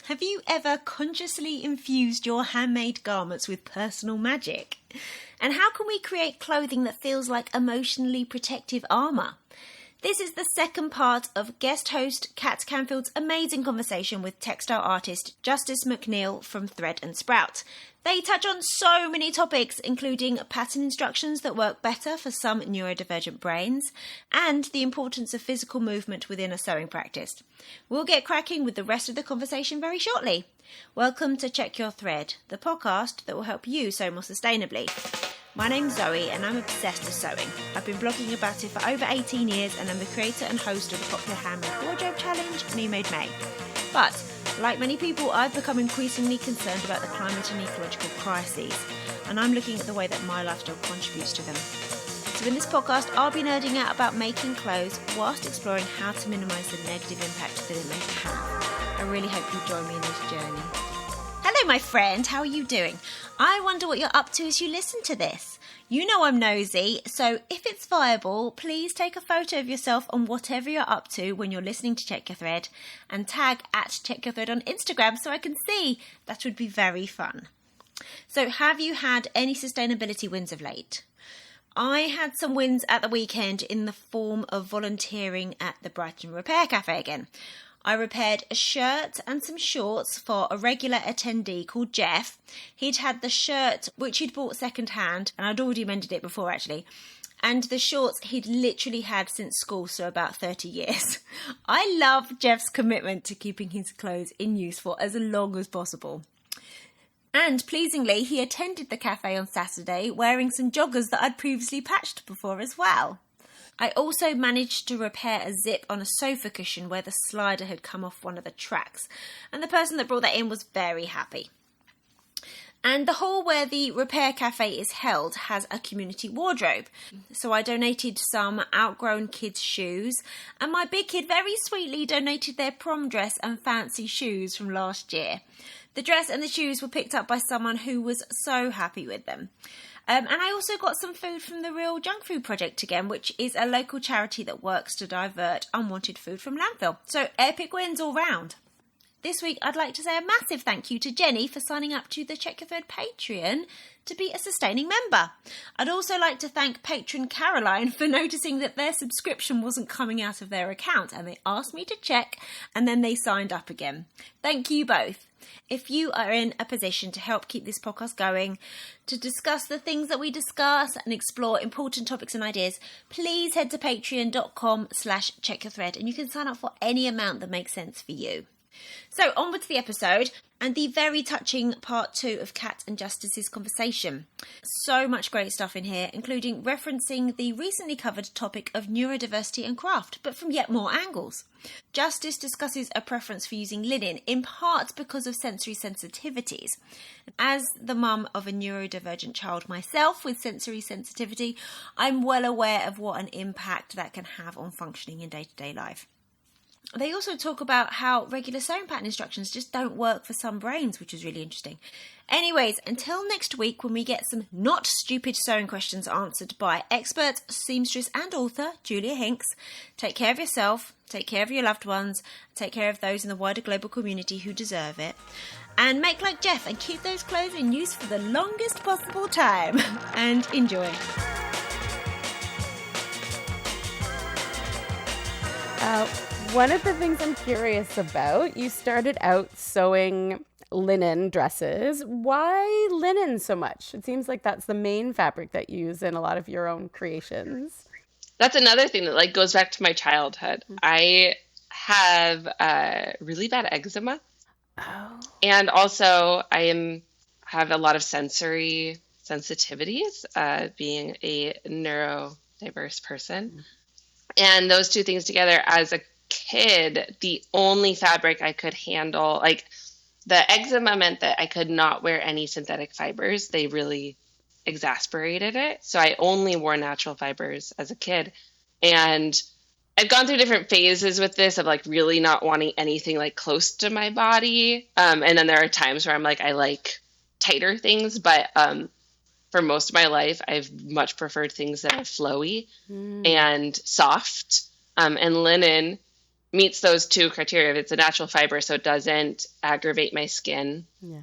Have you ever consciously infused your handmade garments with personal magic? And how can we create clothing that feels like emotionally protective armour? This is the second part of guest host Kat Camfield's amazing conversation with textile artist Justice McNeil from Thread and Sprout. They touch on so many topics, including pattern instructions that work better for some neurodivergent brains, and the importance of physical movement within a sewing practice. We'll get cracking with the rest of the conversation very shortly. Welcome to Check Your Thread, the podcast that will help you sew more sustainably. My name's Zoe and I'm obsessed with sewing. I've been blogging about it for over 18 years and I'm the creator and host of the popular handmade wardrobe challenge, Me Made May. But, like many people, I've become increasingly concerned about the climate and ecological crises, and I'm looking at the way that my lifestyle contributes to them. So in this podcast, I'll be nerding out about making clothes whilst exploring how to minimise the negative impact that it may have. I really hope you join me in this journey. Hello, my friend. How are you doing? I wonder what you're up to as you listen to this. You know I'm nosy, so if it's viable, please take a photo of yourself on whatever you're up to when you're listening to Check Your Thread and tag at Check Your Thread on Instagram so I can see. That would be very fun. So have you had any sustainability wins of late? I had some wins at the weekend in the form of volunteering at the Brighton Repair Cafe again. I repaired a shirt and some shorts for a regular attendee called Jeff. He'd had the shirt, which he'd bought second hand, and I'd already mended it before actually. And the shorts he'd literally had since school, so about 30 years. I love Jeff's commitment to keeping his clothes in use for as long as possible. And pleasingly, he attended the cafe on Saturday wearing some joggers that I'd previously patched before as well. I also managed to repair a zip on a sofa cushion where the slider had come off one of the tracks, and the person that brought that in was very happy. And the hall where the repair cafe is held has a community wardrobe, so I donated some outgrown kids' shoes, and my big kid very sweetly donated their prom dress and fancy shoes from last year. The dress and the shoes were picked up by someone who was so happy with them. And I also got some food from the Real Junk Food Project again, which is a local charity that works to divert unwanted food from landfill. So epic wins all round. This week, I'd like to say a massive thank you to Jenny for signing up to the Check Your Thread Patreon to be a sustaining member. I'd also like to thank patron Caroline for noticing that their subscription wasn't coming out of their account, and they asked me to check, and then they signed up again. Thank you both. If you are in a position to help keep this podcast going, to discuss the things that we discuss and explore important topics and ideas, please head to patreon.com/checkyourthread and you can sign up for any amount that makes sense for you. So onward to the episode and the very touching part 2 of Kat and Justice's conversation. So much great stuff in here, including referencing the recently covered topic of neurodiversity and craft, but from yet more angles. Justice discusses a preference for using linen, in part because of sensory sensitivities. As the mum of a neurodivergent child myself with sensory sensitivity, I'm well aware of what an impact that can have on functioning in day-to-day life. They also talk about how regular sewing pattern instructions just don't work for some brains, which is really interesting. Anyways, until next week when we get some not stupid sewing questions answered by expert seamstress and author Julia Hinks, take care of yourself, take care of your loved ones, take care of those in the wider global community who deserve it, and make like Jeff and keep those clothes in use for the longest possible time. And enjoy. One of the things I'm curious about, you started out sewing linen dresses. Why linen so much? It seems like that's the main fabric that you use in a lot of your own creations. That's another thing that goes back to my childhood. I have really bad eczema. Oh. And also have a lot of sensory sensitivities, being a neurodiverse person. And those two things together, as a kid, the only fabric I could handle, like the eczema meant that I could not wear any synthetic fibers. They really exasperated it. So I only wore natural fibers as a kid. And I've gone through different phases with this of like really not wanting anything like close to my body. And then there are times where I'm like, I like tighter things, but for most of my life, I've much preferred things that are flowy and soft. And linen meets those two criteria. It's a natural fiber, so it doesn't aggravate my skin. Yeah.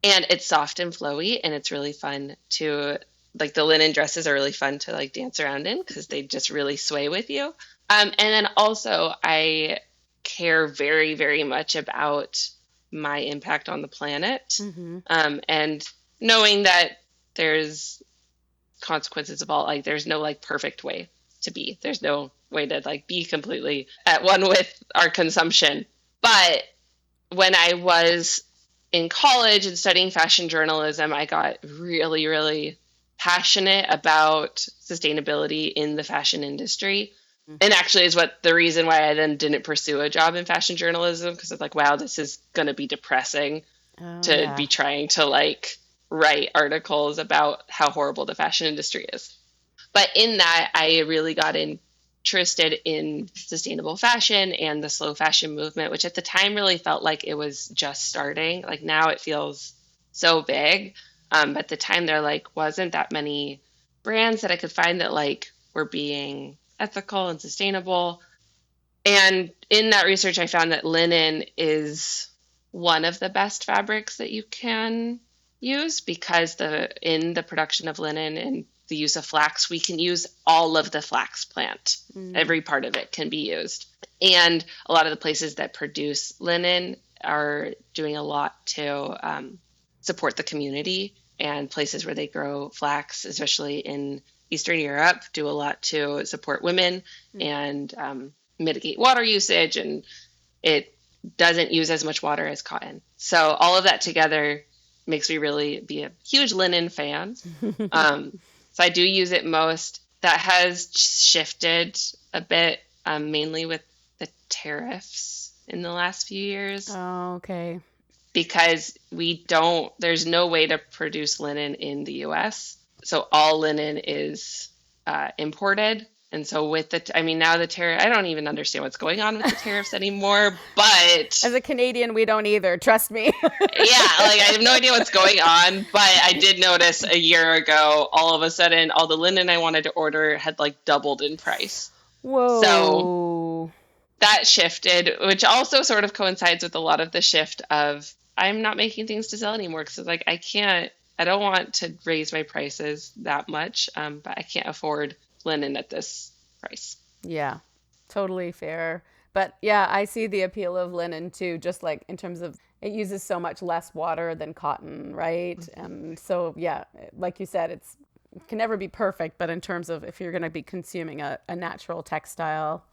And it's soft and flowy, and it's really fun to, like, the linen dresses are really fun to like dance around in because they just really sway with you. And then also I care very, very much about my impact on the planet. Mm-hmm. And knowing that there's consequences of all, like, there's no like perfect way to be. There's no way to like be completely at one with our consumption. But when I was in college and studying fashion journalism, I got really, really passionate about sustainability in the fashion industry. And actually is what the reason why I then didn't pursue a job in fashion journalism, because I was like, wow, this is going to be depressing to be trying to like write articles about how horrible the fashion industry is. But in that, I really got interested in sustainable fashion and the slow fashion movement, which at the time really felt like it was just starting. Like now it feels so big. At the time, there like wasn't that many brands that I could find that like were being ethical and sustainable. And in that research, I found that linen is one of the best fabrics that you can use because in the production of linen and the use of flax, we can use all of the flax plant. Every part of it can be used. And a lot of the places that produce linen are doing a lot to support the community, and places where they grow flax, especially in Eastern Europe, do a lot to support women and mitigate water usage, and it doesn't use as much water as cotton. So all of that together makes me really be a huge linen fan. So I do use it most. That has shifted a bit, mainly with the tariffs in the last few years. Oh, okay. Because there's no way to produce linen in the US. So all linen is imported. And so now the tariff, I don't even understand what's going on with the tariffs anymore, but as a Canadian, we don't either. Trust me. yeah, like I have no idea what's going on, but I did notice a year ago, all of a sudden, all the linen I wanted to order had like doubled in price. Whoa. So that shifted, which also sort of coincides with a lot of the shift of I'm not making things to sell anymore because like I don't want to raise my prices that much, but I can't afford linen at this price. Yeah, totally fair. But yeah, I see the appeal of linen too, just like in terms of it uses so much less water than cotton, right? And so, yeah, like you said, it can never be perfect, but in terms of if you're going to be consuming a natural textile,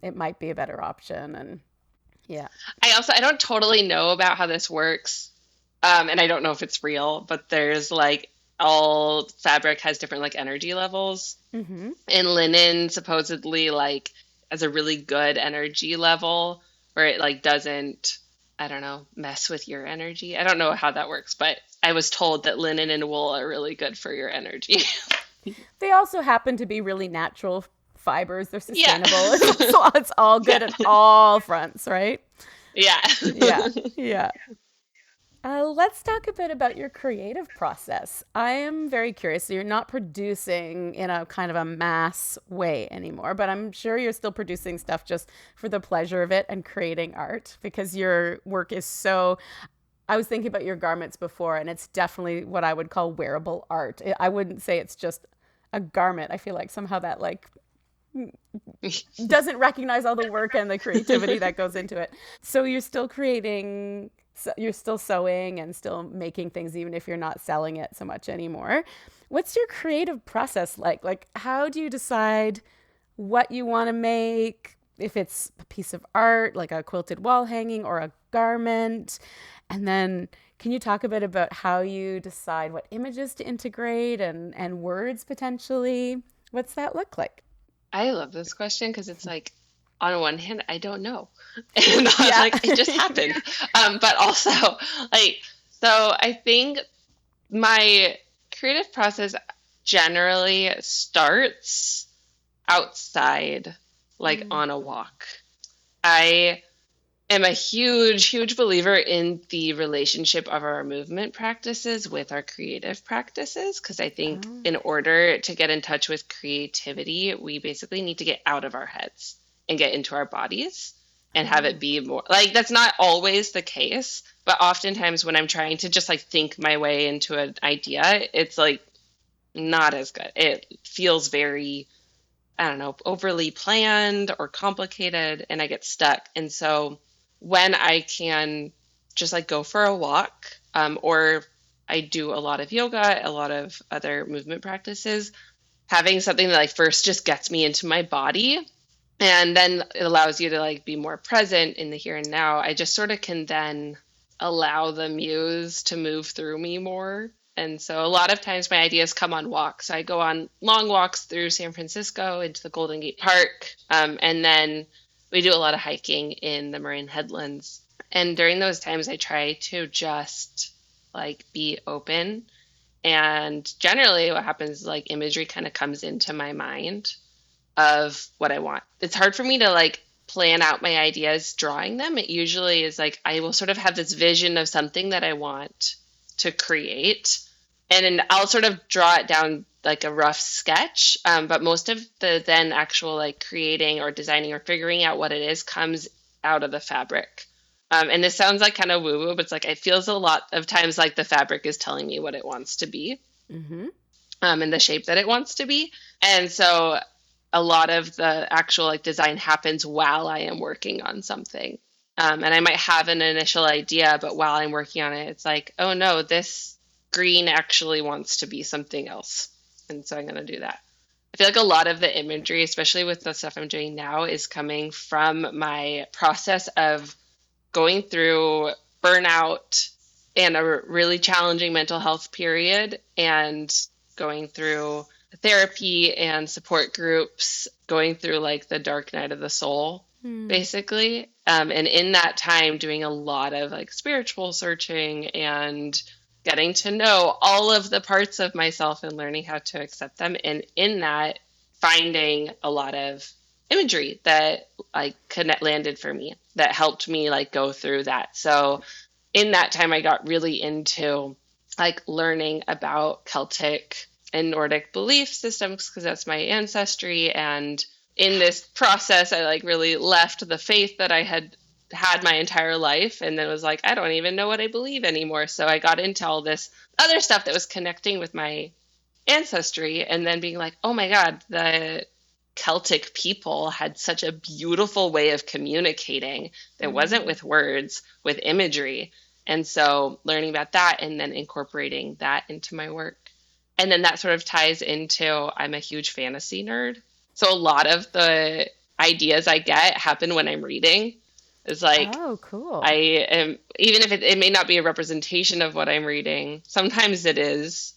it might be a better option. And yeah. I don't totally know about how this works. And I don't know if it's real, but there's like all fabric has different like energy levels. Mm-hmm. And linen supposedly like has a really good energy level where it like doesn't, I don't know, mess with your energy. I don't know how that works, but I was told that linen and wool are really good for your energy. They also happen to be really natural fibers. They're sustainable. Yeah. It's all good at all fronts, right? Yeah. Yeah. Let's talk a bit about your creative process. I am very curious. So you're not producing in a kind of a mass way anymore, but I'm sure you're still producing stuff just for the pleasure of it and creating art because your work is so... I was thinking about your garments before, and it's definitely what I would call wearable art. I wouldn't say it's just a garment. I feel like somehow that like doesn't recognize all the work and the creativity that goes into it. So you're still creating... So you're still sewing and still making things even if you're not selling it so much anymore. What's your creative process like? Like, how do you decide what you want to make? If it's a piece of art, like a quilted wall hanging or a garment? And then can you talk a bit about how you decide what images to integrate and words potentially? What's that look like? I love this question because it's like, on one hand, I don't know. And like, it just happened. But also, like, so I think my creative process generally starts outside, like on a walk. I am a huge, huge believer in the relationship of our movement practices with our creative practices, because I think in order to get in touch with creativity, we basically need to get out of our heads and get into our bodies and have it be more like, that's not always the case, but oftentimes when I'm trying to just like think my way into an idea, it's like not as good. It feels very, I don't know, overly planned or complicated, and I get stuck. And so when I can just like go for a walk, or I do a lot of yoga, a lot of other movement practices, having something that like first just gets me into my body, and then it allows you to like be more present in the here and now. I just sort of can then allow the muse to move through me more. And so a lot of times my ideas come on walks. So I go on long walks through San Francisco into the Golden Gate Park. And then we do a lot of hiking in the Marin Headlands. And during those times, I try to just like be open. And generally what happens is like imagery kind of comes into my mind of what I want. It's hard for me to like plan out my ideas drawing them. It usually is like I will sort of have this vision of something that I want to create, and then I'll sort of draw it down like a rough sketch. But most of the then actual like creating or designing or figuring out what it is comes out of the fabric. And this sounds like kind of woo-woo, but it's like it feels a lot of times like the fabric is telling me what it wants to be, and the shape that it wants to be. And so a lot of the actual like design happens while I am working on something. And I might have an initial idea, but while I'm working on it, it's like, oh no, this green actually wants to be something else. And so I'm going to do that. I feel like a lot of the imagery, especially with the stuff I'm doing now, is coming from my process of going through burnout and a really challenging mental health period, and going through therapy and support groups, going through like the dark night of the soul, basically. And in that time, doing a lot of like spiritual searching and getting to know all of the parts of myself and learning how to accept them. And in that, finding a lot of imagery that like landed for me, that helped me like go through that. So in that time, I got really into like learning about Celtic and Nordic belief systems, because that's my ancestry. And in this process, I like really left the faith that I had my entire life, and then was like, I don't even know what I believe anymore. So I got into all this other stuff that was connecting with my ancestry, and then being like, oh my God, the Celtic people had such a beautiful way of communicating that wasn't with words, with imagery. And so learning about that and then incorporating that into my work. And then that sort of ties into, I'm a huge fantasy nerd. So a lot of the ideas I get happen when I'm reading. It's like, oh, cool. I am, even if it may not be a representation of what I'm reading, sometimes it is.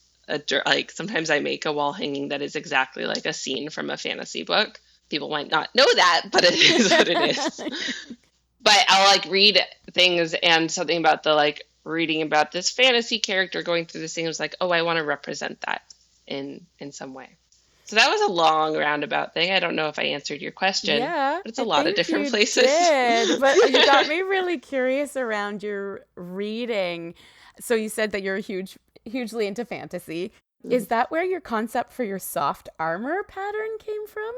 Like sometimes I make a wall hanging that is exactly like a scene from a fantasy book. People might not know that, but it is what it is. But I'll like read things, and something about the like reading about this fantasy character going through this thing was like, oh, I want to represent that in some way. So that was a long roundabout thing. I don't know if I answered your question. Yeah, but it's a lot of different places. Did, but you got me really curious around your reading. So you said that you're hugely into fantasy. Is that where your concept for your soft armor pattern came from?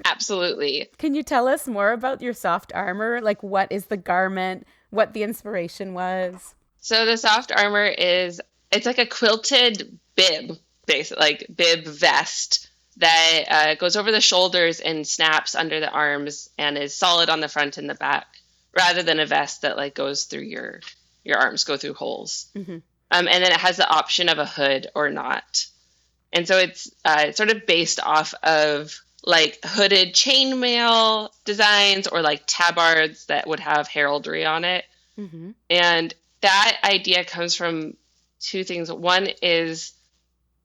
Absolutely. Can you tell us more about your soft armor? Like, what is the garment? What the inspiration was? So the soft armor it's like a quilted bib, basically, like bib vest that goes over the shoulders and snaps under the arms and is solid on the front and the back, rather than a vest that like goes through your arms, go through holes. Mm-hmm. And then it has the option of a hood or not. And so it's sort of based off of like hooded chainmail designs or like tabards that would have heraldry on it. Mm-hmm. And that idea comes from two things. One is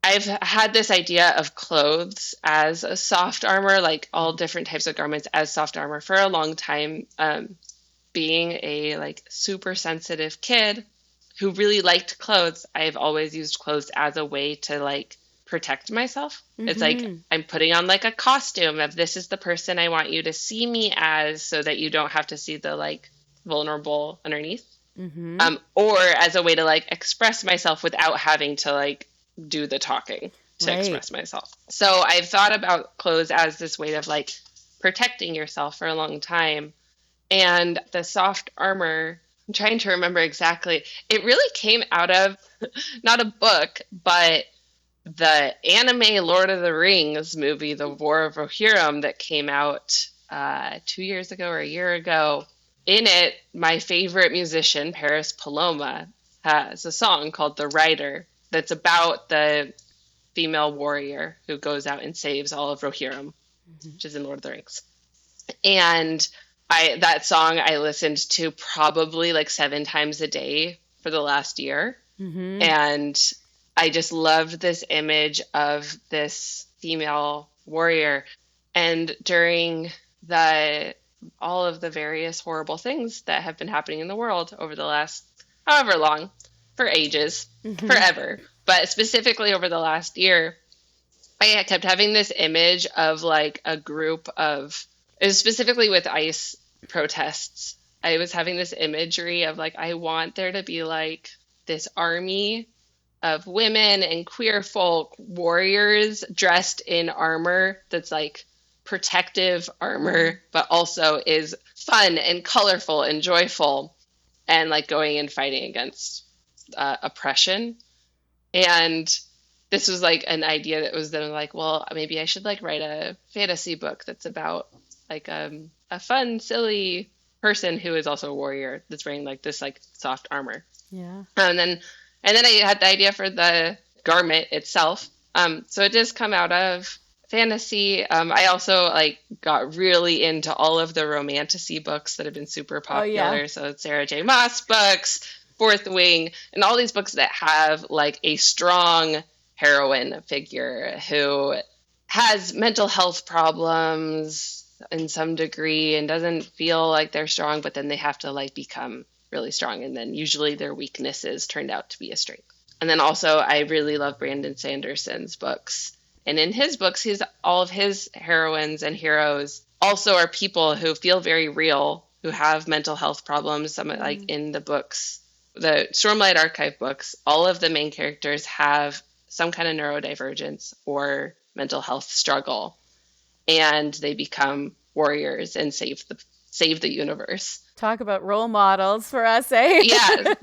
I've had this idea of clothes as a soft armor, like all different types of garments as soft armor for a long time. Being a like super sensitive kid who really liked clothes, I've always used clothes as a way to like protect myself. Mm-hmm. It's like I'm putting on like a costume of this is the person I want you to see me as, so that you don't have to see the like vulnerable underneath. Mm-hmm. Or as a way to like express myself without having to like do the talking to express myself. So I've thought about clothes as this way of like protecting yourself for a long time. And the soft armor, I'm trying to remember exactly. It really came out of not a book, but the anime Lord of the Rings movie, The War of Rohirrim, that came out 2 years ago or a year ago. In it, my favorite musician, Paris Paloma, has a song called The Rider that's about the female warrior who goes out and saves all of Rohirrim, which is in Lord of the Rings. And that song I listened to probably like 7 times a day for the last year. And I just loved this image of this female warrior. And during all of the various horrible things that have been happening in the world over the last however long, for ages, forever, but specifically over the last year, I kept having this image of like a group of, it was specifically with ICE protests. I was having this imagery of like, I want there to be like this army of women and queer folk warriors dressed in armor that's like protective armor, but also is fun and colorful and joyful, and like going and fighting against oppression. And this was like an idea that was then like, well, maybe I should like write a fantasy book that's about like a fun, silly person who is also a warrior that's wearing like this like soft armor. Yeah. And then I had the idea for the garment itself. So it does come out of fantasy. I also like got really into all of the romantasy books that have been super popular. Oh, yeah. So Sarah J. Maas books, Fourth Wing, and all these books that have like a strong heroine figure who has mental health problems in some degree and doesn't feel like they're strong, but then they have to like become really strong. And then usually their weaknesses turned out to be a strength. And then also I really love Brandon Sanderson's books. And in his books, all of his heroines and heroes also are people who feel very real, who have mental health problems. Some like in the books, the Stormlight Archive books, all of the main characters have some kind of neurodivergence or mental health struggle, and they become warriors and save the universe. Talk about role models for us, eh? Yeah,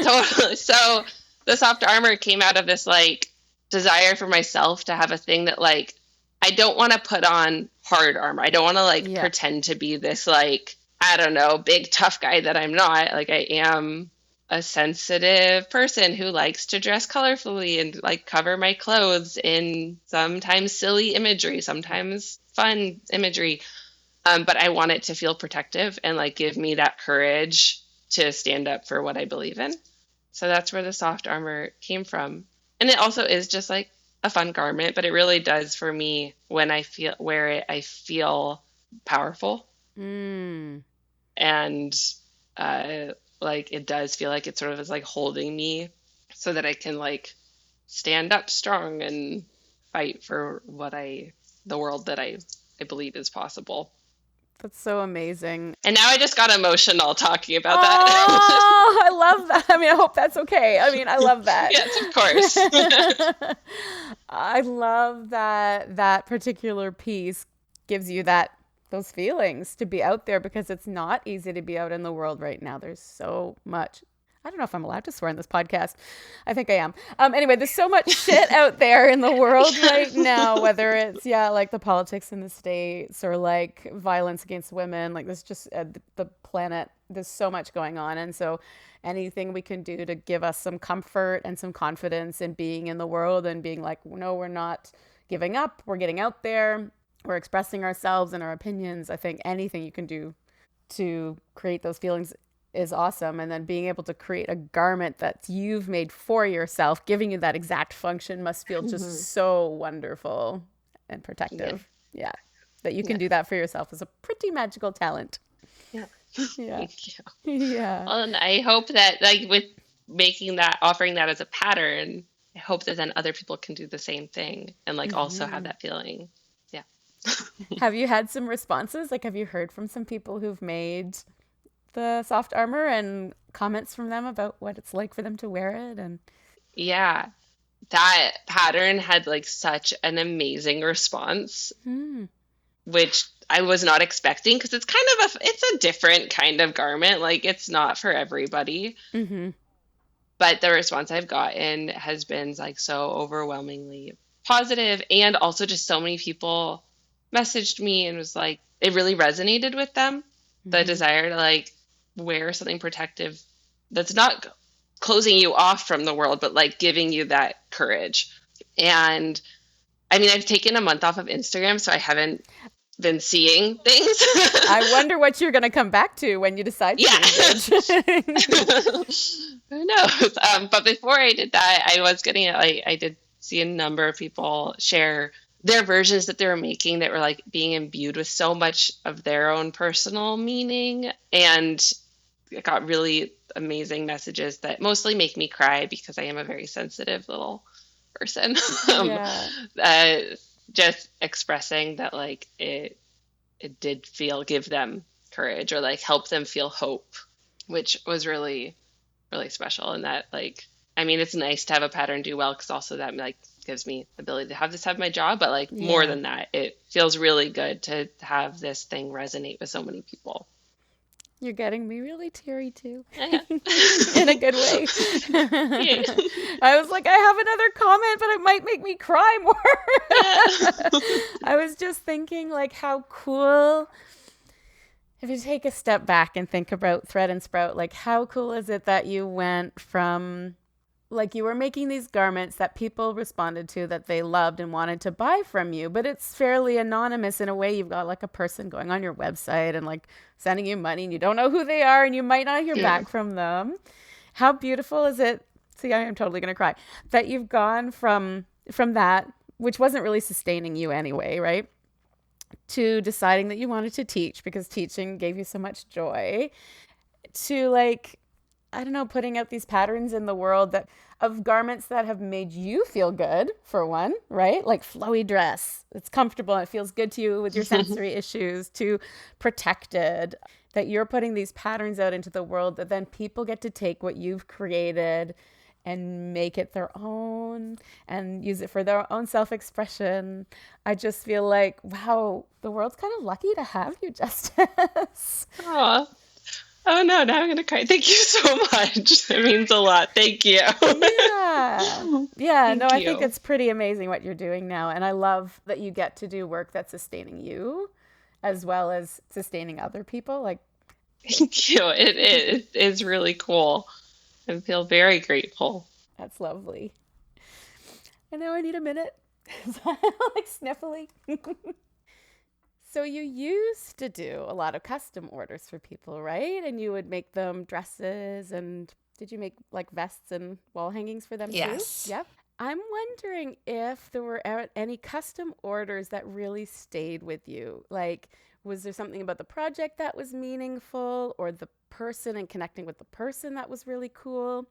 totally. So the soft armor came out of this like desire for myself to have a thing that like, I don't want to put on hard armor. I don't want to like pretend to be this like, I don't know, big tough guy that I'm not. Like I am a sensitive person who likes to dress colorfully and like cover my clothes in sometimes silly imagery, sometimes fun imagery. But I want it to feel protective and like give me that courage to stand up for what I believe in. So that's where the soft armor came from. And it also is just like a fun garment, but it really does for me when I wear it, I feel powerful. And like it does feel like it sort of is like holding me so that I can like stand up strong and fight for the world that I believe is possible. That's so amazing. And now I just got emotional talking about that. Oh, I love that. I mean, I hope that's okay. I mean, I love that. Yes, of course. I love that particular piece gives you those feelings to be out there, because it's not easy to be out in the world right now. There's so much. I don't know if I'm allowed to swear on this podcast. I think I am. Anyway, there's so much shit out there in the world right now, whether it's, like the politics in the States or like violence against women, like there's just the planet, there's so much going on. And so anything we can do to give us some comfort and some confidence in being in the world and being like, no, we're not giving up. We're getting out there. We're expressing ourselves and our opinions. I think anything you can do to create those feelings is awesome. And then being able to create a garment that you've made for yourself, giving you that exact function, must feel just so wonderful and protective. Yeah. That you can do that for yourself is a pretty magical talent. Yeah. Thank you. Yeah. Well, and I hope that like with offering that as a pattern, I hope that then other people can do the same thing and like also have that feeling. Yeah. Have you had some responses? Like, have you heard from some people who've made the soft armor and comments from them about what it's like for them to wear it? And that pattern had like such an amazing response. which I was not expecting because it's kind of it's a different kind of garment. Like it's not for everybody. Mm-hmm. But the response I've gotten has been like so overwhelmingly positive, and also just so many people messaged me and was like it really resonated with them, the Mm-hmm. desire to like wear something protective that's not closing you off from the world, but like giving you that courage. And I mean, I've taken a month off of Instagram, so I haven't been seeing things. I wonder what you're going to come back to when you decide to Yeah. engage. Who knows? But before I did that, I was getting like I did see a number of people share their versions that they were making that were like being imbued with so much of their own personal meaning, and I got really amazing messages that mostly make me cry because I am a very sensitive little person. Yeah. uh, just expressing that like it did give them courage or like help them feel hope, which was really really special. And that like I mean it's nice to have a pattern do well because also that like gives me the ability to have my job, but like more Yeah. than that, it feels really good to have this thing resonate with so many people. You're getting me really teary too. Yeah. In a good way. Yeah. I was like, I have another comment, but it might make me cry more. Yeah. I was just thinking, like, how cool. If you take a step back and think about Thread and Sprout, like, how cool is it that you went from, like, you were making these garments that people responded to that they loved and wanted to buy from you, but it's fairly anonymous in a way. You've got like a person going on your website and like sending you money and you don't know who they are and you might not hear back from them. How beautiful is it? See, I am totally going to cry that you've gone from that, which wasn't really sustaining you anyway, right? To deciding that you wanted to teach because teaching gave you so much joy, to like, I don't know, putting out these patterns in the world that of garments that have made you feel good, for one, right? Like flowy dress. It's comfortable and it feels good to you with your sensory issues, to protected, that you're putting these patterns out into the world that then people get to take what you've created and make it their own and use it for their own self-expression. I just feel like, wow, the world's kind of lucky to have you, Justice. Aw. Oh no, now I'm gonna cry. Thank you so much. It means a lot. Thank you. Yeah. Yeah, Thank no, I think you. it's pretty amazing what you're doing now. And I love that you get to do work that's sustaining you as well as sustaining other people. Like, Thank you. It is really cool. I feel very grateful. that's lovely. And now I need a minute. Like sniffly. So you used to do a lot of custom orders for people, right? And you would make them dresses, and did you make like vests and wall hangings for them too? Yes. Yep. I'm wondering if there were any custom orders that really stayed with you. Like, was there something about the project that was meaningful, or the person and connecting with the person that was really cool?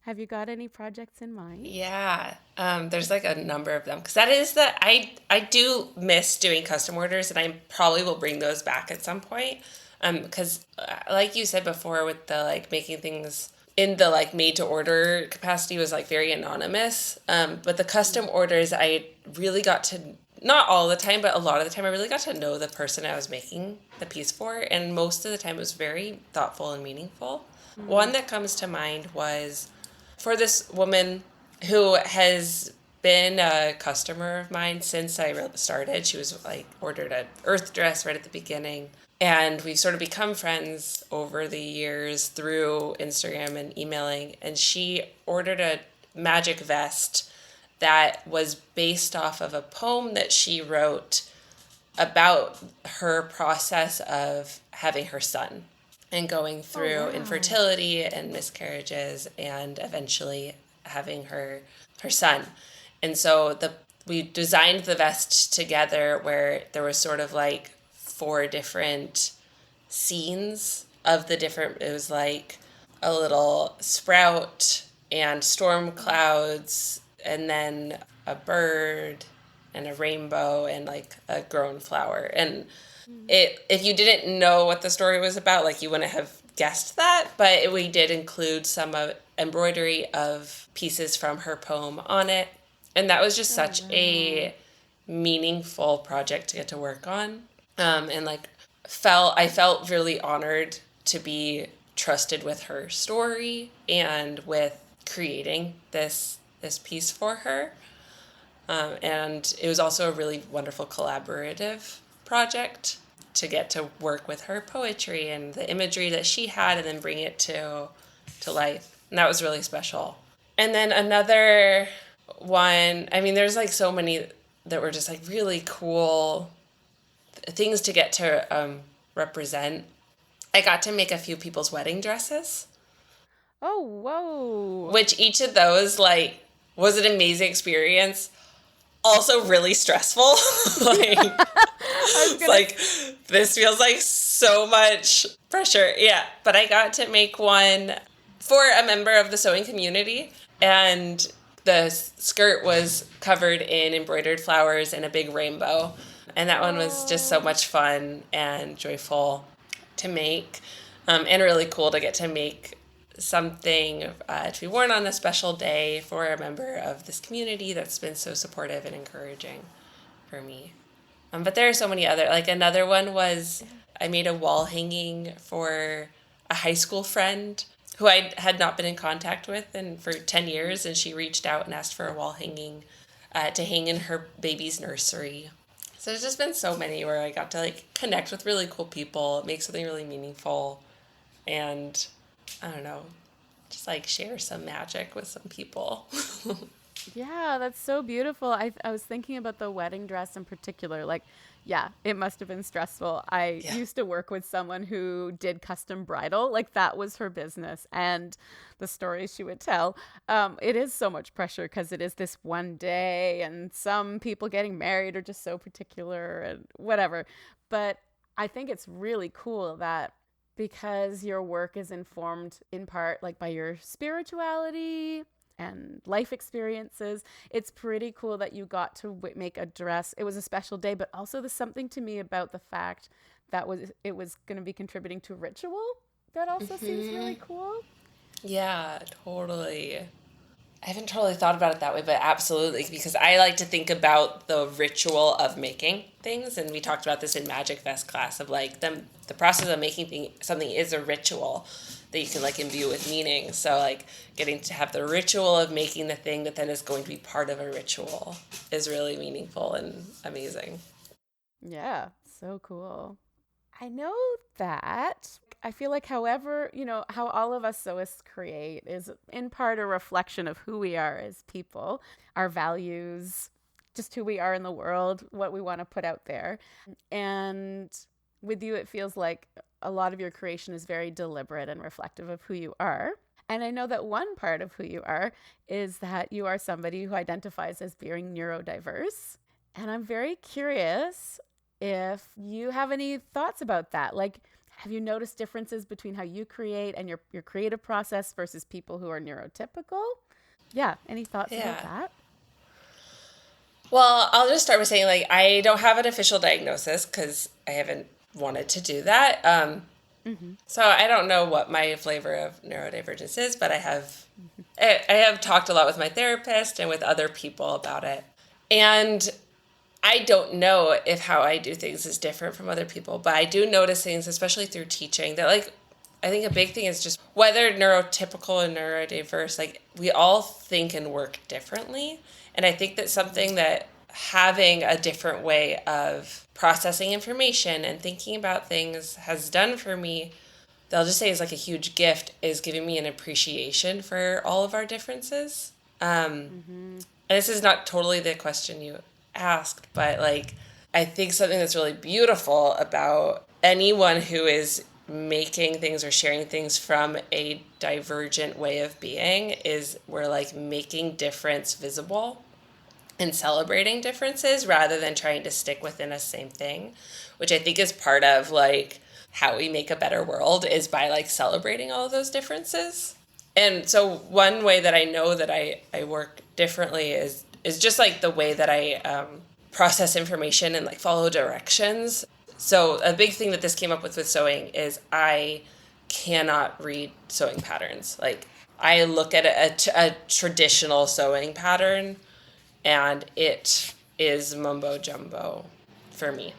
Have you got any projects in mind? Yeah, there's like a number of them because that is I do miss doing custom orders, and I probably will bring those back at some point. Because like you said before, with the like making things in the like made to order capacity was like very anonymous. But the custom orders, I really got to, not all the time, but a lot of the time, I really got to know the person I was making the piece for, and most of the time it was very thoughtful and meaningful. One that comes to mind was for this woman who has been a customer of mine since I started. She was like ordered an earth dress right at the beginning, and we've sort of become friends over the years through Instagram and emailing. And she ordered a magic vest that was based off of a poem that she wrote about her process of having her son and going through infertility and miscarriages and eventually having her son. And so we designed the vest together where there was sort of like 4 different scenes of the different, it was like a little sprout and storm clouds and then a bird and a rainbow and like a grown flower. And if you didn't know what the story was about, like you wouldn't have guessed that, but we did include some of embroidery of pieces from her poem on it. And that was just such a meaningful project to get to work on. and like I felt really honored to be trusted with her story and with creating this piece for her. And it was also a really wonderful collaborative project to get to work with her poetry and the imagery that she had and then bring it to life. And that was really special. And then another one, I mean, there's like so many that were just like really cool things to get to represent. I got to make a few people's wedding dresses. Oh, whoa. Which each of those, like, was an amazing experience. Also really stressful. Like, this feels like so much pressure. Yeah, but I got to make one for a member of the sewing community, and the skirt was covered in embroidered flowers and a big rainbow. And that one was just so much fun and joyful to make, and really cool to get to make something to be worn on a special day for a member of this community that's been so supportive and encouraging for me. But there are so many other, like another one was I made a wall hanging for a high school friend who I had not been in contact with for 10 years, and she reached out and asked for a wall hanging to hang in her baby's nursery. So there's just been so many where I got to like connect with really cool people, make something really meaningful, and I don't know, just like share some magic with some people. Yeah, that's so beautiful. I was thinking about the wedding dress in particular. Like, yeah, it must have been stressful. I used to work with someone who did custom bridal. Like, that was her business. And the stories she would tell, it is so much pressure because it is this one day, and some people getting married are just so particular and whatever. But I think it's really cool that because your work is informed in part like by your spirituality and life experiences, it's pretty cool that you got to make a dress. It was a special day, but also there's something to me about the fact that it was going to be contributing to ritual that also seems really cool. Yeah, totally. I haven't totally thought about it that way, but absolutely, because I like to think about the ritual of making things, and we talked about this in Magic Fest class of like the process of making something is a ritual that you can like imbue with meaning. So like getting to have the ritual of making the thing that then is going to be part of a ritual is really meaningful and amazing. Yeah, so cool. I know that I feel like however, how all of us sewists create is in part a reflection of who we are as people, our values, just who we are in the world, what we want to put out there. And with you, it feels like a lot of your creation is very deliberate and reflective of who you are. And I know that one part of who you are is that you are somebody who identifies as being neurodiverse. And I'm very curious if you have any thoughts about that. Like, have you noticed differences between how you create and your creative process versus people who are neurotypical? Yeah, any thoughts about that? Well, I'll just start by saying, like, I don't have an official diagnosis because I haven't wanted to do that. So I don't know what my flavor of neurodivergence is, but I have talked a lot with my therapist and with other people about it. And I don't know if how I do things is different from other people, but I do notice things, especially through teaching, that like, I think a big thing is just whether neurotypical and neurodiverse, like we all think and work differently. And I think that something that having a different way of processing information and thinking about things has done for me, that I'll just say is like a huge gift, is giving me an appreciation for all of our differences. And this is not totally the question you asked, but like I think something that's really beautiful about anyone who is making things or sharing things from a divergent way of being is we're like making difference visible and celebrating differences rather than trying to stick within a same thing, which I think is part of like how we make a better world is by like celebrating all of those differences. And so one way that I know that I work differently is just like the way that I process information and like follow directions. So a big thing that this came up with sewing is I cannot read sewing patterns. Like I look at a traditional sewing pattern and it is mumbo jumbo for me.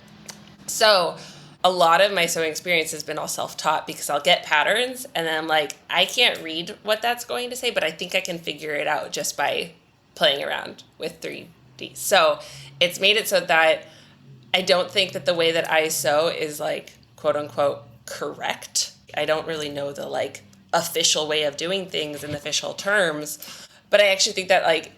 So a lot of my sewing experience has been all self-taught because I'll get patterns and then I'm like, I can't read what that's going to say, but I think I can figure it out just by playing around with 3D. So it's made it so that I don't think that the way that I sew is like, quote unquote, correct. I don't really know the like official way of doing things in official terms, but I actually think that like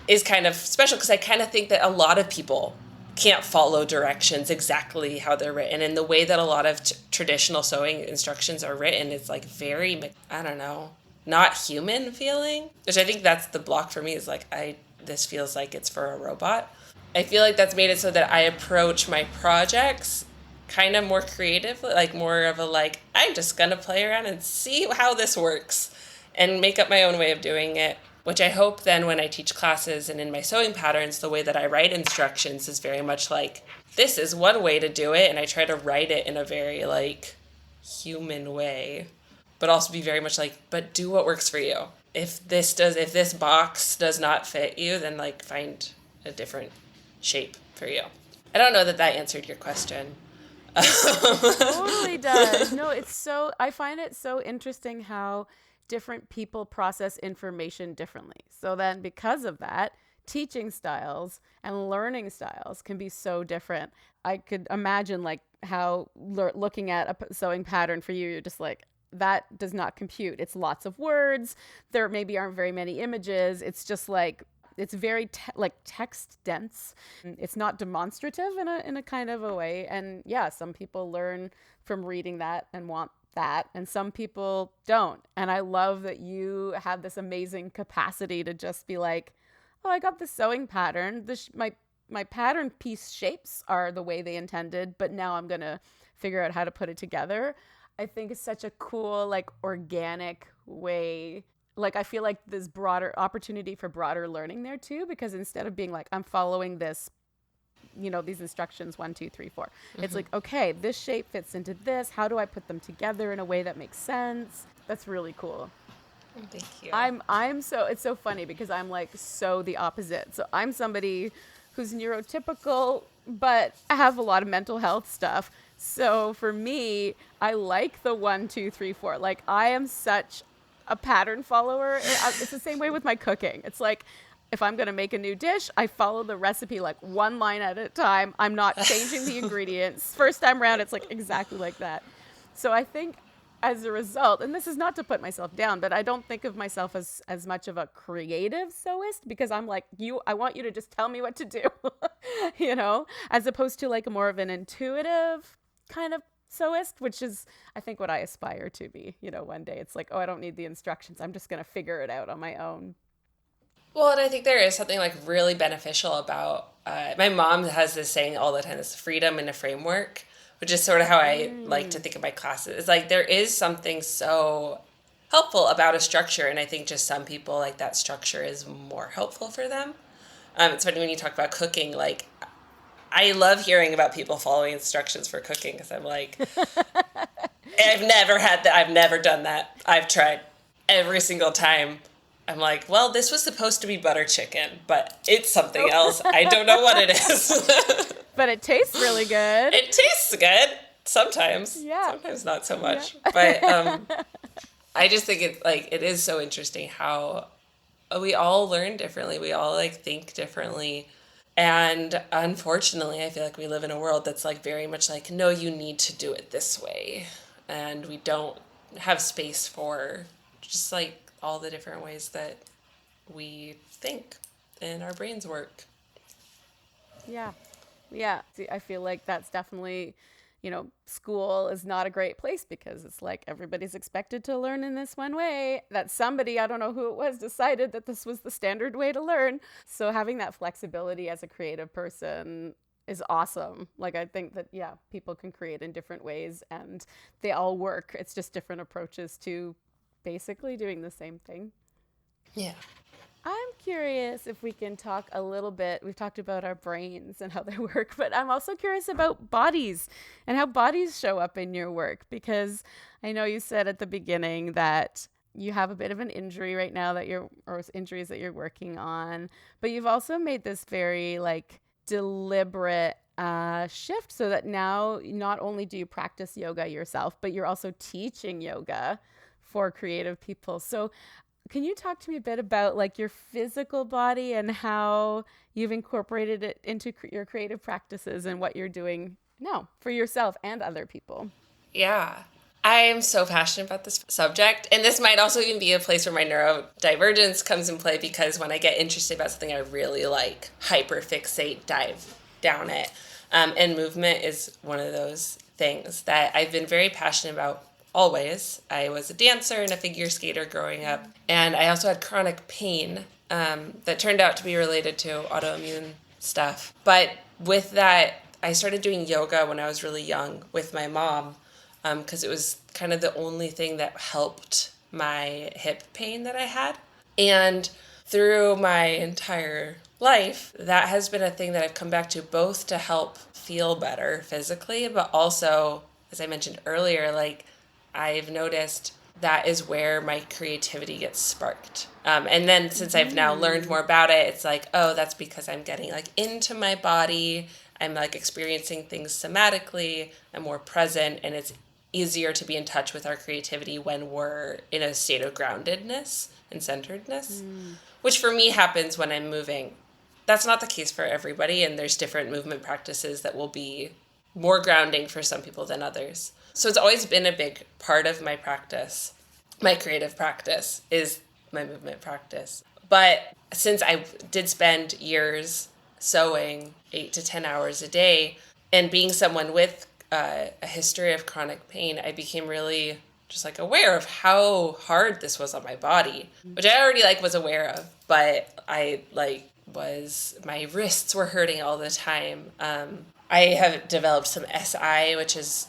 is kind of special because I kind of think that a lot of people can't follow directions exactly how they're written. And the way that a lot of traditional sewing instructions are written is like very, I don't know, not human feeling, which I think that's the block for me is like, this feels like it's for a robot. I feel like that's made it so that I approach my projects kind of more creatively, like more of a like, I'm just going to play around and see how this works and make up my own way of doing it, which I hope then when I teach classes and in my sewing patterns, the way that I write instructions is very much like, this is one way to do it. And I try to write it in a very like human way, but also be very much like, but do what works for you. If this box does not fit you, then like find a different shape for you. I don't know that answered your question. Totally does. No, I find it so interesting how different people process information differently. So then because of that, teaching styles and learning styles can be so different. I could imagine like how looking at a sewing pattern for you, you're just like, that does not compute. It's lots of words. There maybe aren't very many images. It's just like, it's very text dense. It's not demonstrative in a kind of a way. And yeah, some people learn from reading that and want that, and some people don't. And I love that you have this amazing capacity to just be like, oh, I got this sewing pattern. My pattern piece shapes are the way they intended, but now I'm gonna figure out how to put it together. I think it's such a cool, like, organic way. Like, I feel like there's broader opportunity for broader learning there too, because instead of being like, I'm following this, these instructions, 1, 2, 3, 4. It's like, okay, this shape fits into this. How do I put them together in a way that makes sense? That's really cool. Thank you. It's so funny because I'm like so the opposite. So I'm somebody who's neurotypical, but I have a lot of mental health stuff. So for me, I like the 1, 2, 3, 4. Like, I am such a pattern follower. It's the same way with my cooking. It's like, if I'm going to make a new dish, I follow the recipe like one line at a time. I'm not changing the ingredients. First time around, it's like exactly like that. So I think as a result, and this is not to put myself down, but I don't think of myself as much of a creative sewist, because I'm like, I want you to just tell me what to do, as opposed to like more of an intuitive kind of sewist, which is, I think, what I aspire to be. One day it's like, oh, I don't need the instructions. I'm just going to figure it out on my own. Well, and I think there is something like really beneficial about, my mom has this saying all the time, this freedom in a framework, which is sort of how I like to think of my classes. It's like, there is something so helpful about a structure. And I think just some people, like, that structure is more helpful for them. It's funny when you talk about cooking, like, I love hearing about people following instructions for cooking, because I'm like, I've never had that. I've never done that. I've tried every single time. I'm like, well, this was supposed to be butter chicken, but it's something else. I don't know what it is. But it tastes really good. It tastes good sometimes. Yeah. Sometimes not so much. Yeah. But I just think it is so interesting how we all learn differently. We all like think differently. And unfortunately, I feel like we live in a world that's like very much like, no, you need to do it this way. And we don't have space for just like all the different ways that we think and our brains work. Yeah. See, I feel like that's definitely, school is not a great place, because it's like everybody's expected to learn in this one way. That somebody, I don't know who it was, decided that this was the standard way to learn. So having that flexibility as a creative person is awesome. Like, I think that, people can create in different ways and they all work. It's just different approaches to basically doing the same thing. Yeah. I'm curious if we can talk a little bit. We've talked about our brains and how they work, but I'm also curious about bodies and how bodies show up in your work, because I know you said at the beginning that you have a bit of an injury right now or injuries that you're working on, but you've also made this very like deliberate shift so that now not only do you practice yoga yourself, but you're also teaching yoga for creative people. So can you talk to me a bit about like your physical body and how you've incorporated it into your creative practices and what you're doing now for yourself and other people? Yeah. I am so passionate about this subject. And this might also even be a place where my neurodivergence comes in play, because when I get interested about something I really like, hyperfixate, dive down it. And movement is one of those things that I've been very passionate about always. I was a dancer and a figure skater growing up. And I also had chronic pain that turned out to be related to autoimmune stuff. But with that, I started doing yoga when I was really young with my mom, because it was kind of the only thing that helped my hip pain that I had. And through my entire life, that has been a thing that I've come back to, both to help feel better physically, but also, as I mentioned earlier, like I've noticed that is where my creativity gets sparked. And then since I've now learned more about it, it's like, oh, that's because I'm getting like into my body. I'm like experiencing things somatically. I'm more present, and it's easier to be in touch with our creativity when we're in a state of groundedness and centeredness, which for me happens when I'm moving. That's not the case for everybody, and there's different movement practices that will be more grounding for some people than others. So it's always been a big part of my practice. My creative practice is my movement practice. But since I did spend years sewing 8 to 10 hours a day, and being someone with a history of chronic pain, I became really just like aware of how hard this was on my body, which I already like was aware of, but I like my wrists were hurting all the time. I have developed some SI, which is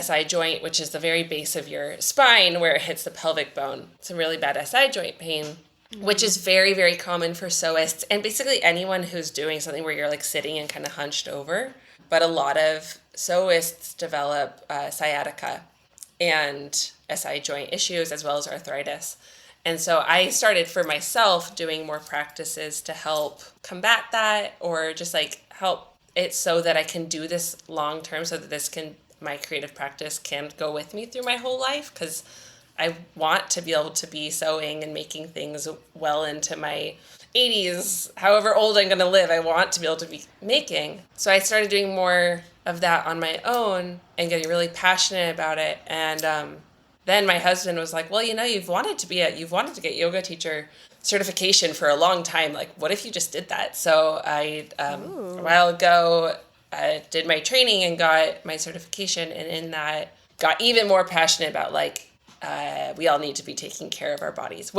SI joint, which is the very base of your spine where it hits the pelvic bone. Some really bad SI joint pain, which is very, very common for sewists and basically anyone who's doing something where you're like sitting and kind of hunched over. But a lot of sewists develop sciatica and SI joint issues as well as arthritis. And so I started for myself doing more practices to help combat that, or just like help it so that I can do this long term, so that my creative practice can go with me through my whole life, because I want to be able to be sewing and making things well into my 80s, however old I'm going to live. I want to be able to be making. So I started doing more of that on my own and getting really passionate about it. And then my husband was like, well, you've wanted to get yoga teacher certification for a long time. Like, what if you just did that? So I, a while ago, did my training and got my certification. And in that, got even more passionate about we all need to be taking care of our bodies,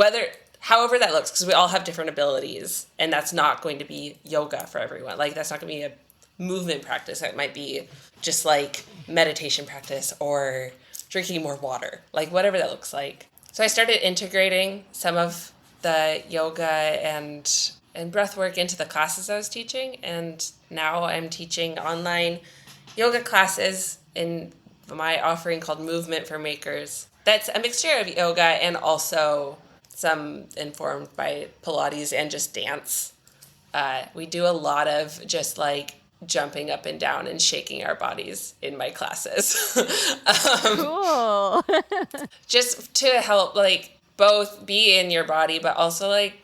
however that looks, because we all have different abilities, and that's not going to be yoga for everyone. Like, that's not going to be a movement practice. That might be just like meditation practice or drinking more water, like whatever that looks like. So I started integrating some of the yoga and breath work into the classes I was teaching, and now I'm teaching online yoga classes in my offering called Movement for Makers. That's a mixture of yoga and also some informed by Pilates and just dance. We do a lot of just like jumping up and down and shaking our bodies in my classes. Cool. Just to help like both be in your body, but also like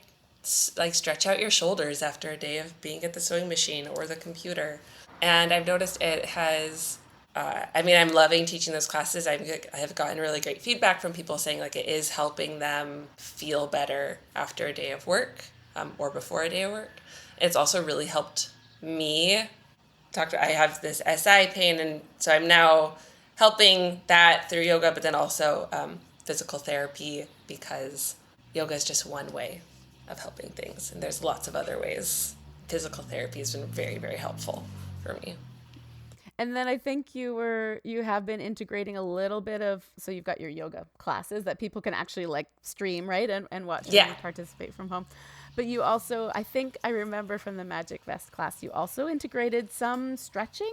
stretch out your shoulders after a day of being at the sewing machine or the computer. And I've noticed it has, I'm loving teaching those classes. I have gotten really great feedback from people saying like it is helping them feel better after a day of work or before a day of work. It's also really helped me. I have this SI pain, and so I'm now helping that through yoga, but then also physical therapy, because yoga is just one way of helping things, and there's lots of other ways. Physical therapy has been very, very helpful for me. And then I think you have been integrating a little bit of, so you've got your yoga classes that people can actually like stream, right? And watch and participate from home. But you also, I think I remember from the Magic Vest class, you also integrated some stretching.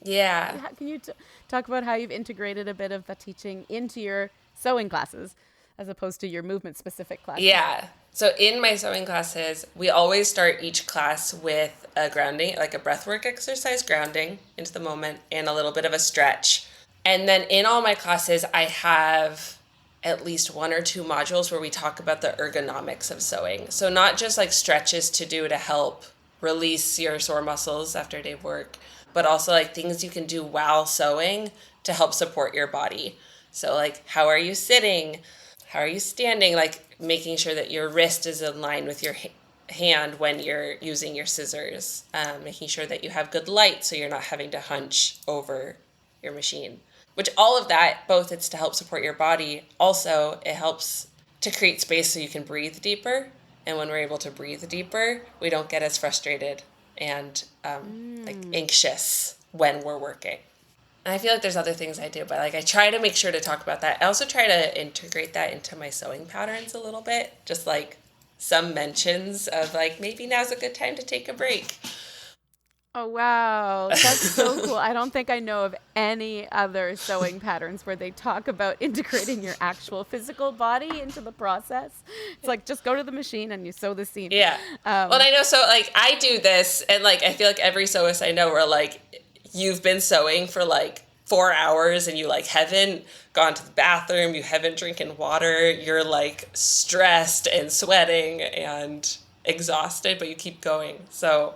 Yeah. Can you talk about how you've integrated a bit of the teaching into your sewing classes? as opposed to your movement specific classes. Yeah. So in my sewing classes, we always start each class with a grounding, like a breathwork exercise, grounding into the moment, and a little bit of a stretch. And then in all my classes, I have at least 1 or 2 modules where we talk about the ergonomics of sewing. So not just like stretches to do to help release your sore muscles after a day of work, but also like things you can do while sewing to help support your body. So like, how are you sitting? How are you standing? Like making sure that your wrist is in line with your hand when you're using your scissors. Making sure that you have good light so you're not having to hunch over your machine. Which all of that, both it's to help support your body. Also, it helps to create space so you can breathe deeper. And when we're able to breathe deeper, we don't get as frustrated and like anxious when we're working. And I feel like there's other things I do, but like I try to make sure to talk about that. I also try to integrate that into my sewing patterns a little bit. Just like some mentions of like, maybe now's a good time to take a break. Oh, wow. That's so cool. I don't think I know of any other sewing patterns where they talk about integrating your actual physical body into the process. It's like, just go to the machine and you sew the seam. Yeah. Well, I know. So like I do this and like, I feel like every sewist I know where like you've been sewing for like 4 hours and you like haven't gone to the bathroom, you haven't drinking water, you're like stressed and sweating and exhausted, but you keep going. So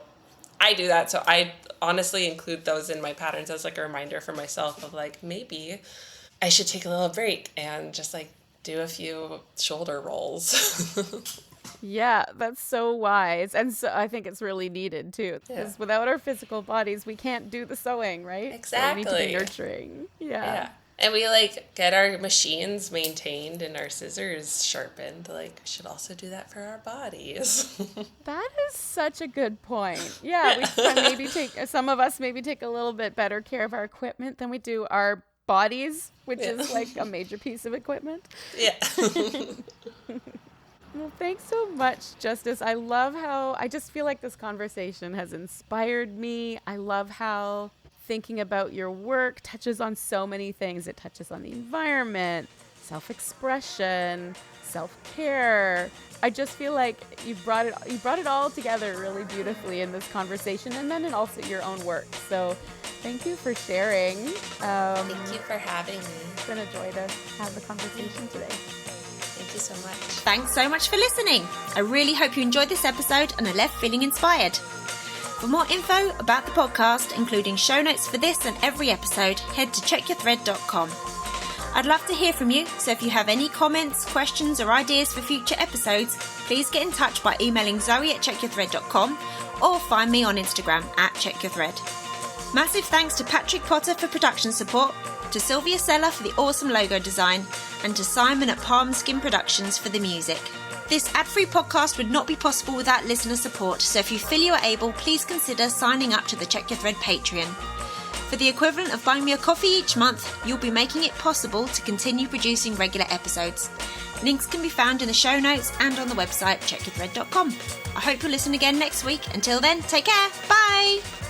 I do that. So I honestly include those in my patterns as like a reminder for myself of like, maybe I should take a little break and just like do a few shoulder rolls. Yeah, that's so wise. And so I think it's really needed too. Because without our physical bodies, we can't do the sewing, right? Exactly. So we need to be nurturing. Yeah. And we like get our machines maintained and our scissors sharpened. Like, we should also do that for our bodies. That is such a good point. Yeah, we can maybe some of us maybe take a little bit better care of our equipment than we do our bodies, which is like a major piece of equipment. Yeah. Well, thanks so much, Justice. I love how I just feel like this conversation has inspired me. I love how thinking about your work touches on so many things. It touches on the environment, self-expression, self-care. I just feel like you brought it all together really beautifully in this conversation, and then in also your own work. So thank you for sharing. Thank you for having me. It's been a joy to have the conversation today. Thank you so much. Thanks so much for listening. I really hope you enjoyed this episode and are left feeling inspired. For more info about the podcast, including show notes for this and every episode, head to checkyourthread.com. I'd love to hear from you, so if you have any comments, questions or ideas for future episodes, please get in touch by emailing zoe@checkyourthread.com or find me on Instagram @checkyourthread. Massive thanks to Patrick Potter for production support, to Sylvia Seller for the awesome logo design, and to Simon at Palm Skin Productions for the music. This ad-free podcast would not be possible without listener support, so if you feel you are able, please consider signing up to the Check Your Thread Patreon. For the equivalent of buying me a coffee each month, you'll be making it possible to continue producing regular episodes. Links can be found in the show notes and on the website checkyourthread.com. I hope you'll listen again next week. Until then, take care. Bye!